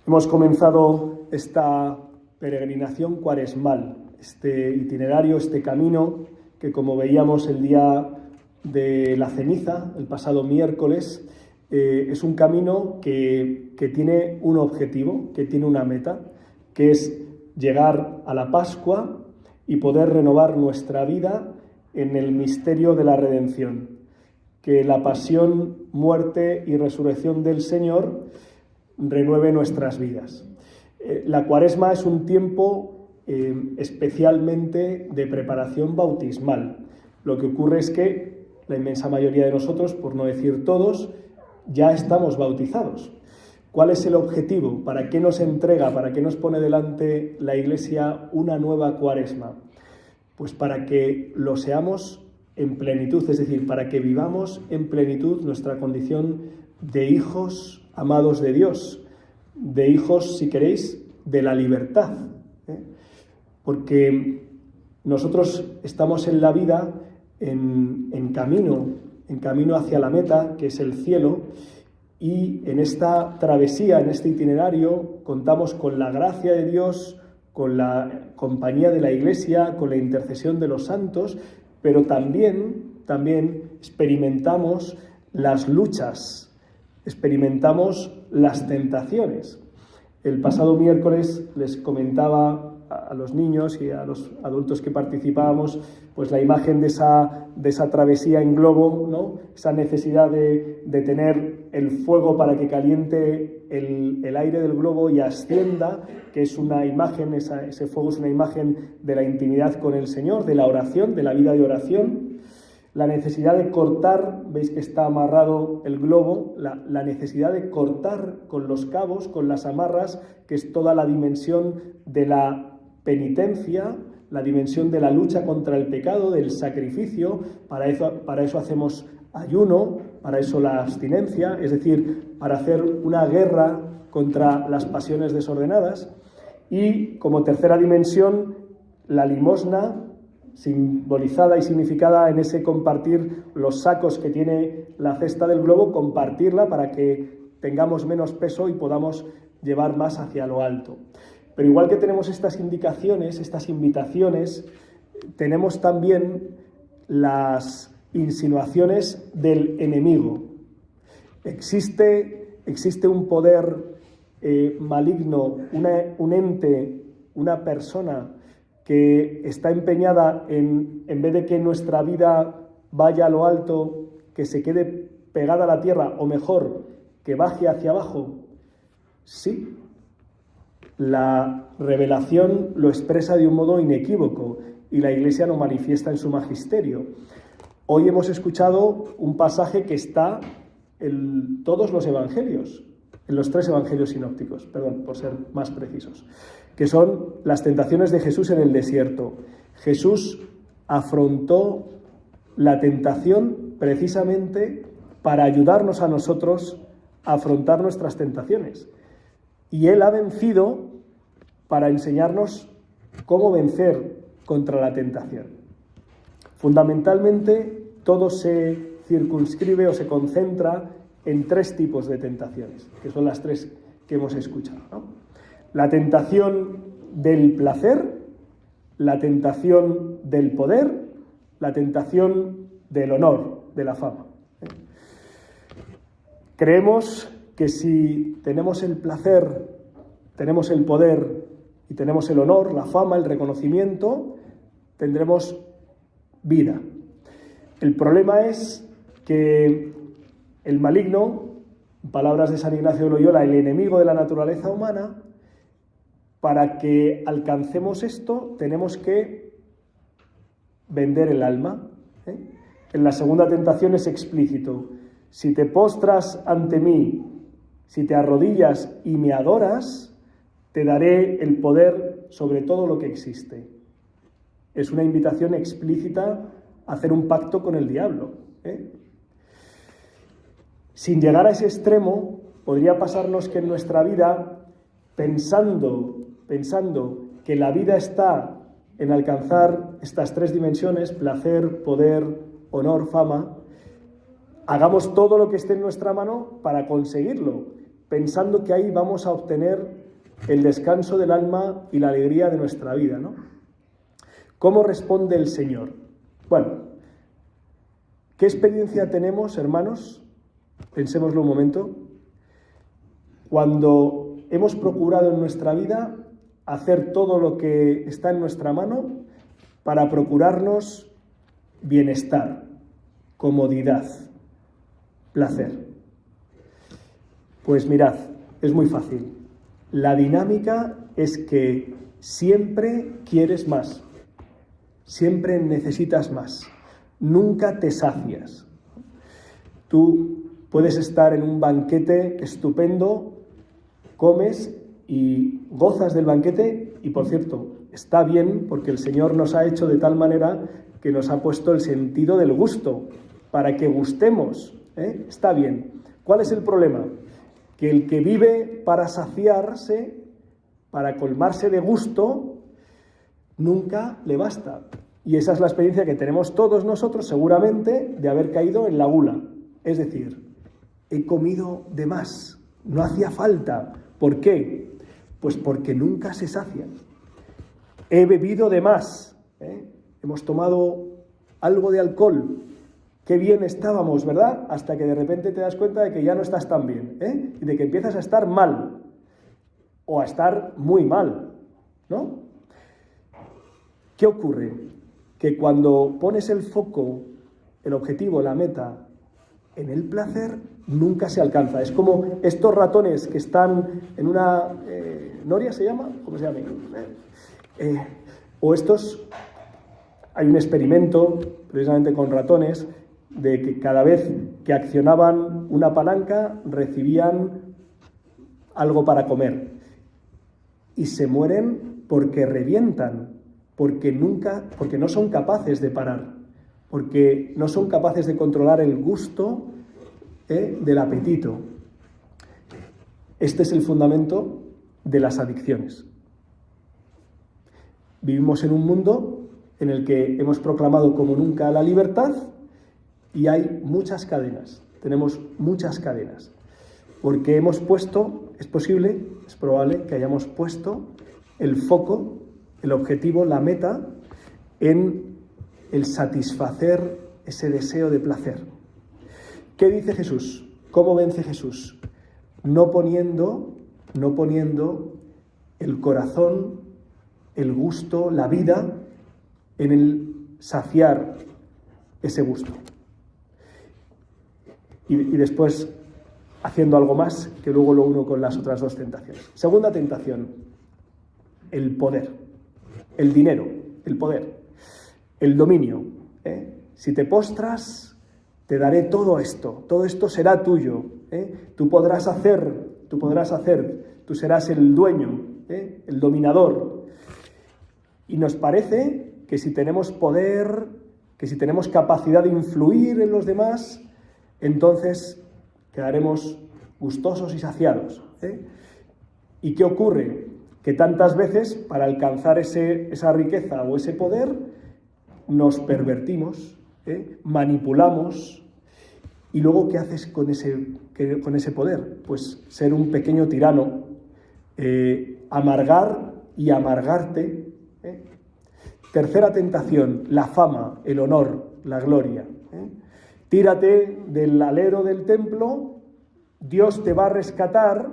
Hemos comenzado esta peregrinación cuaresmal, este itinerario, este camino que, como veíamos el día de la ceniza, el pasado miércoles, es un camino que tiene un objetivo, que tiene una meta, que es llegar a la Pascua y poder renovar nuestra vida en el misterio de la redención. Que la pasión, muerte y resurrección del Señor renueve nuestras vidas. La Cuaresma es un tiempo especialmente de preparación bautismal. Lo que ocurre es que la inmensa mayoría de nosotros, por no decir todos, ya estamos bautizados. ¿Cuál es el objetivo? ¿Para qué nos entrega, para qué nos pone delante la Iglesia una nueva Cuaresma? Pues para que lo seamos en plenitud, es decir, para que vivamos en plenitud nuestra condición de hijos amados de Dios, de hijos, si queréis, de la libertad. Porque nosotros estamos en la vida en camino hacia la meta, que es el cielo, y en esta travesía, en este itinerario, contamos con la gracia de Dios, con la compañía de la Iglesia, con la intercesión de los santos, pero también experimentamos las luchas, experimentamos las tentaciones. El pasado miércoles les comentaba a los niños y a los adultos que participábamos, pues la imagen de esa travesía en globo, ¿no? Esa necesidad de tener el fuego para que caliente el aire del globo y ascienda, que es una imagen, ese fuego es una imagen de la intimidad con el Señor, de la oración, de la vida de oración. La necesidad de cortar, veis que está amarrado el globo, la necesidad de cortar con los cabos, con las amarras, que es toda la dimensión de la penitencia, la dimensión de la lucha contra el pecado, del sacrificio. Para eso hacemos ayuno, para eso la abstinencia, es decir, para hacer una guerra contra las pasiones desordenadas. Y como tercera dimensión, la limosna, simbolizada y significada en ese compartir los sacos que tiene la cesta del globo, compartirla para que tengamos menos peso y podamos llevar más hacia lo alto. Pero igual que tenemos estas indicaciones, estas invitaciones, tenemos también las insinuaciones del enemigo. Existe un poder maligno, un ente, una persona que está empeñada en vez de que nuestra vida vaya a lo alto, que se quede pegada a la tierra, o mejor, que baje hacia abajo. Sí, la revelación lo expresa de un modo inequívoco y la Iglesia lo manifiesta en su magisterio. Hoy hemos escuchado un pasaje que está en todos los evangelios, en los 3 evangelios sinópticos, perdón, por ser más precisos, que son las tentaciones de Jesús en el desierto. Jesús afrontó la tentación precisamente para ayudarnos a nosotros a afrontar nuestras tentaciones. Y Él ha vencido para enseñarnos cómo vencer contra la tentación. Fundamentalmente, todo se circunscribe o se concentra en 3 tipos de tentaciones, que son las 3 que hemos escuchado, ¿no? La tentación del placer, la tentación del poder, la tentación del honor, de la fama. Creemos que si tenemos el placer, tenemos el poder y tenemos el honor, la fama, el reconocimiento, tendremos vida. El problema es que el maligno, en palabras de San Ignacio de Loyola, el enemigo de la naturaleza humana, para que alcancemos esto tenemos que vender el alma. En la segunda tentación es explícito: si te postras ante mí, si te arrodillas y me adoras, te daré el poder sobre todo lo que existe. Es una invitación explícita a hacer un pacto con el diablo. Sin llegar a ese extremo, podría pasarnos que en nuestra vida, pensando que la vida está en alcanzar estas 3 dimensiones, placer, poder, honor, fama, hagamos todo lo que esté en nuestra mano para conseguirlo, pensando que ahí vamos a obtener el descanso del alma y la alegría de nuestra vida, ¿no? ¿Cómo responde el Señor? Bueno, ¿qué experiencia tenemos, hermanos? Pensémoslo un momento. Cuando hemos procurado en nuestra vida hacer todo lo que está en nuestra mano para procurarnos bienestar, comodidad, placer. Pues mirad, es muy fácil. La dinámica es que siempre quieres más, siempre necesitas más, nunca te sacias. Tú puedes estar en un banquete estupendo, comes y gozas del banquete y, por cierto, está bien porque el Señor nos ha hecho de tal manera que nos ha puesto el sentido del gusto para que gustemos, ¿eh? Está bien. ¿Cuál es el problema? Que el que vive para saciarse, para colmarse de gusto, nunca le basta. Y esa es la experiencia que tenemos todos nosotros, seguramente, de haber caído en la gula. Es decir, he comido de más, no hacía falta. ¿Por qué? Pues porque nunca se sacia. He bebido de más, hemos tomado algo de alcohol. Qué bien estábamos, ¿verdad? Hasta que de repente te das cuenta de que ya no estás tan bien, y de que empiezas a estar mal, o a estar muy mal, ¿no? ¿Qué ocurre? Que cuando pones el foco, el objetivo, la meta, en el placer, nunca se alcanza. Es como estos ratones que están en una... ¿Noria se llama? ¿Cómo se llama? O estos... Hay un experimento, precisamente con ratones, de que cada vez que accionaban una palanca recibían algo para comer y se mueren porque revientan, porque no son capaces de parar, porque no son capaces de controlar el gusto del apetito. Este es el fundamento de las adicciones. Vivimos en un mundo en el que hemos proclamado como nunca la libertad. Y hay muchas cadenas, tenemos muchas cadenas, porque hemos puesto, es probable que hayamos puesto el foco, el objetivo, la meta, en el satisfacer ese deseo de placer. ¿Qué dice Jesús? ¿Cómo vence Jesús? No poniendo el corazón, el gusto, la vida, en el saciar ese gusto. Y después haciendo algo más, que luego lo uno con las otras dos tentaciones. Segunda tentación, el poder, el dinero, el poder, el dominio. Si te postras, te daré todo esto será tuyo. Tú podrás hacer, tú serás el dueño, el dominador. Y nos parece que si tenemos poder, que si tenemos capacidad de influir en los demás, entonces quedaremos gustosos y saciados. ¿Y qué ocurre? Que tantas veces, para alcanzar esa riqueza o ese poder, nos pervertimos, manipulamos. ¿Y luego qué haces con ese poder? Pues ser un pequeño tirano, amargar y amargarte. Tercera tentación, la fama, el honor, la gloria. Tírate del alero del templo, Dios te va a rescatar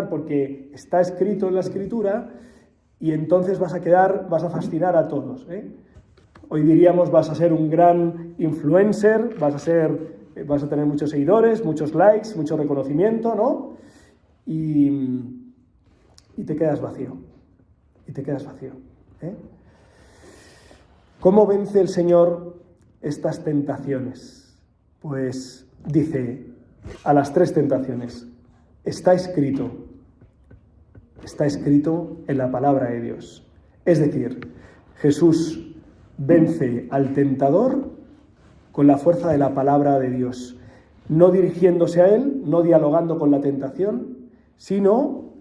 porque está escrito en la Escritura, y entonces vas a fascinar a todos. Hoy diríamos, vas a ser un gran influencer, vas a tener muchos seguidores, muchos likes, mucho reconocimiento, ¿no? Y te quedas vacío. ¿Cómo vence el Señor estas tentaciones? Pues dice a las tres tentaciones: está escrito en la palabra de Dios. Es decir, Jesús vence al tentador con la fuerza de la palabra de Dios, no dirigiéndose a él, no dialogando con la tentación, sino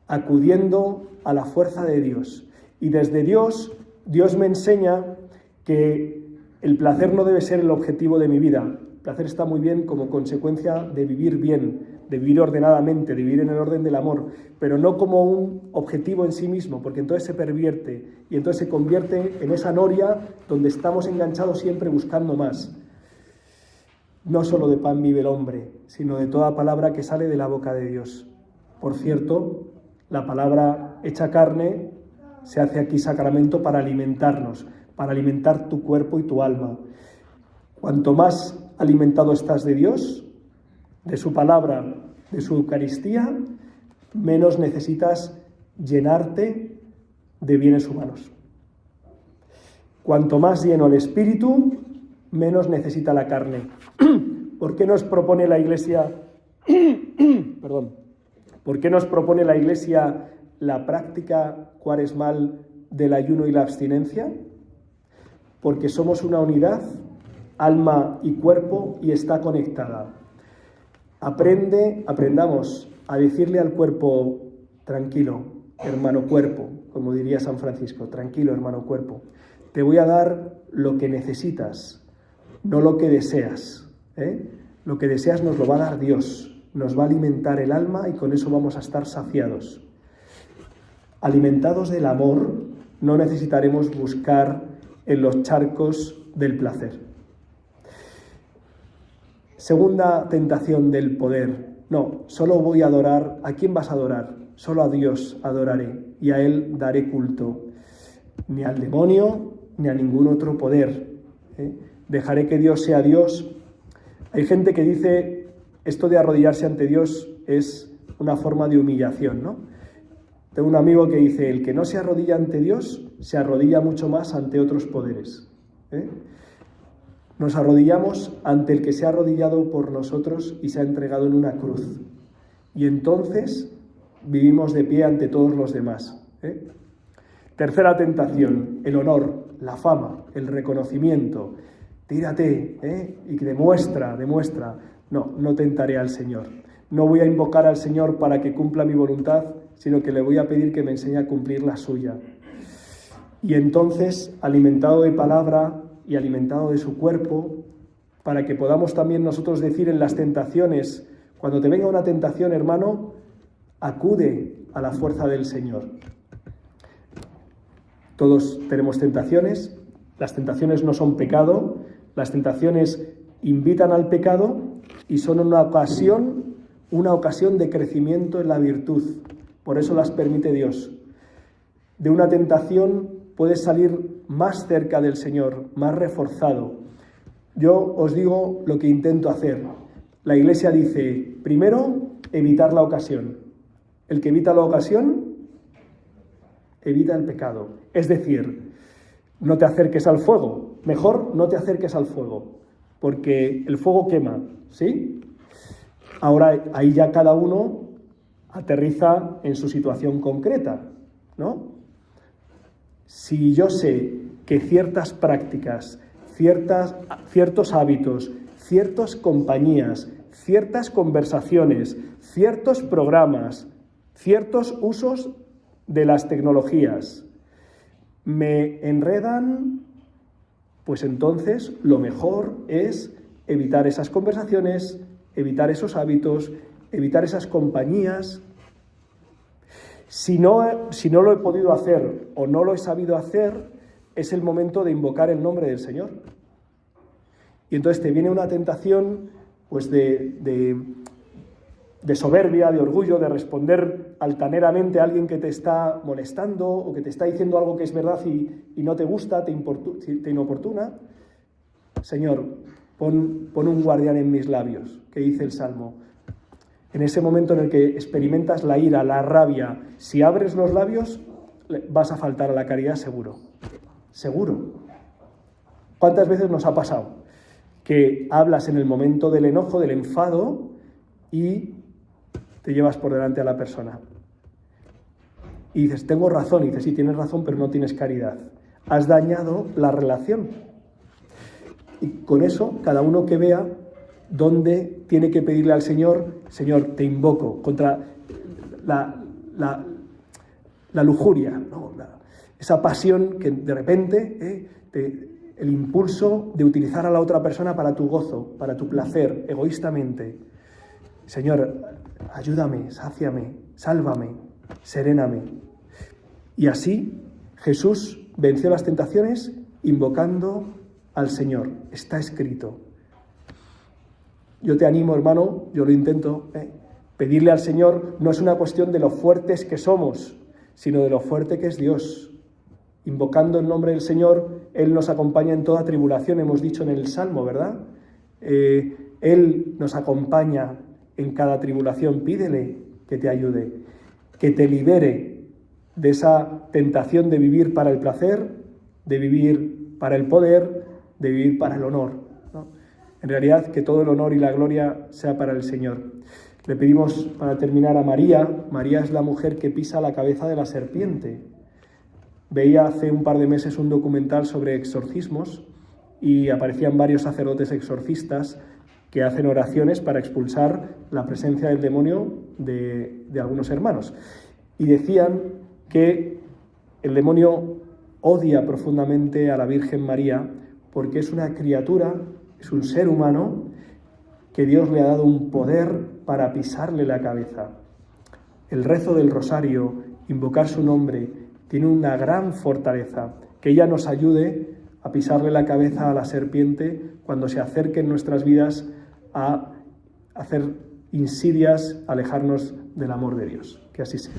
acudiendo a la fuerza de Dios. Y desde Dios me enseña que el placer no debe ser el objetivo de mi vida. El placer está muy bien como consecuencia de vivir bien, de vivir ordenadamente, de vivir en el orden del amor, pero no como un objetivo en sí mismo, porque entonces se pervierte y entonces se convierte en esa noria donde estamos enganchados siempre buscando más. No solo de pan vive el hombre, sino de toda palabra que sale de la boca de Dios. Por cierto, la palabra hecha carne se hace aquí sacramento para alimentarnos, para alimentar tu cuerpo y tu alma. Cuanto más alimentado estás de Dios, de su palabra, de su Eucaristía, menos necesitas llenarte de bienes humanos. Cuanto más lleno el espíritu, menos necesita la carne. ¿Por qué nos propone la Iglesia, ¿por qué nos propone la Iglesia la práctica cuaresmal del ayuno y la abstinencia? Porque somos una unidad, alma y cuerpo, y está conectada. Aprendamos a decirle al cuerpo: tranquilo, hermano cuerpo, como diría San Francisco, tranquilo, hermano cuerpo, te voy a dar lo que necesitas, no lo que deseas. Lo que deseas nos lo va a dar Dios, nos va a alimentar el alma y con eso vamos a estar saciados. Alimentados del amor, no necesitaremos buscar en los charcos del placer. Segunda tentación del poder: no, solo voy a adorar. ¿A quién vas a adorar? Solo a Dios adoraré y a Él daré culto. Ni al demonio, ni a ningún otro poder. Dejaré que Dios sea Dios. Hay gente que dice, esto de arrodillarse ante Dios es una forma de humillación, ¿no? Tengo un amigo que dice, el que no se arrodilla ante Dios, se arrodilla mucho más ante otros poderes. Nos arrodillamos ante el que se ha arrodillado por nosotros y se ha entregado en una cruz. Y entonces vivimos de pie ante todos los demás. Tercera tentación, el honor, la fama, el reconocimiento. Tírate, y demuestra. No tentaré al Señor. No voy a invocar al Señor para que cumpla mi voluntad, sino que le voy a pedir que me enseñe a cumplir la suya. Y entonces, alimentado de palabra y alimentado de su cuerpo, para que podamos también nosotros decir en las tentaciones, cuando te venga una tentación, hermano, acude a la fuerza del Señor. Todos tenemos tentaciones, las tentaciones no son pecado, las tentaciones invitan al pecado y son una ocasión de crecimiento en la virtud. Por eso las permite Dios. De una tentación puedes salir más cerca del Señor, más reforzado. Yo os digo lo que intento hacer. La Iglesia dice, primero, evitar la ocasión. El que evita la ocasión, evita el pecado. Es decir, no te acerques al fuego. Mejor no te acerques al fuego, porque el fuego quema, ¿sí? Ahora ahí ya cada uno aterriza en su situación concreta, ¿no? Si yo sé que ciertas prácticas, ciertos hábitos, ciertas compañías, ciertas conversaciones, ciertos programas, ciertos usos de las tecnologías me enredan, pues entonces lo mejor es evitar esas conversaciones, evitar esos hábitos, evitar esas compañías. Si no lo he podido hacer o no lo he sabido hacer, es el momento de invocar el nombre del Señor. Y entonces te viene una tentación pues de soberbia, de orgullo, de responder altaneramente a alguien que te está molestando o que te está diciendo algo que es verdad y no te gusta, te inoportuna. Señor, pon un guardián en mis labios, que dice el Salmo. En ese momento en el que experimentas la ira, la rabia, si abres los labios, vas a faltar a la caridad seguro. Seguro. ¿Cuántas veces nos ha pasado que hablas en el momento del enojo, del enfado, y te llevas por delante a la persona? Y dices, tengo razón. Y dices, sí, tienes razón, pero no tienes caridad. Has dañado la relación. Y con eso, cada uno que vea dónde tiene que pedirle al Señor, Señor, te invoco contra la lujuria, ¿no? Esa pasión que de repente, el impulso de utilizar a la otra persona para tu gozo, para tu placer, egoístamente. Señor, ayúdame, sáciame, sálvame, seréname. Y así Jesús venció las tentaciones invocando al Señor. Está escrito. Yo te animo, hermano, yo lo intento, pedirle al Señor no es una cuestión de lo fuertes que somos, sino de lo fuerte que es Dios. Invocando el nombre del Señor, Él nos acompaña en toda tribulación, hemos dicho en el Salmo, ¿verdad? Él nos acompaña en cada tribulación. Pídele que te ayude, que te libere de esa tentación de vivir para el placer, de vivir para el poder, de vivir para el honor, ¿no? En realidad, que todo el honor y la gloria sea para el Señor. Le pedimos, para terminar, a María. María es la mujer que pisa la cabeza de la serpiente. Veía hace un par de meses un documental sobre exorcismos y aparecían varios sacerdotes exorcistas que hacen oraciones para expulsar la presencia del demonio de algunos hermanos. Y decían que el demonio odia profundamente a la Virgen María porque es una criatura, es un ser humano que Dios le ha dado un poder para pisarle la cabeza. El rezo del rosario, invocar su nombre, tiene una gran fortaleza. Que ella nos ayude a pisarle la cabeza a la serpiente cuando se acerque en nuestras vidas a hacer insidias, alejarnos del amor de Dios. Que así sea.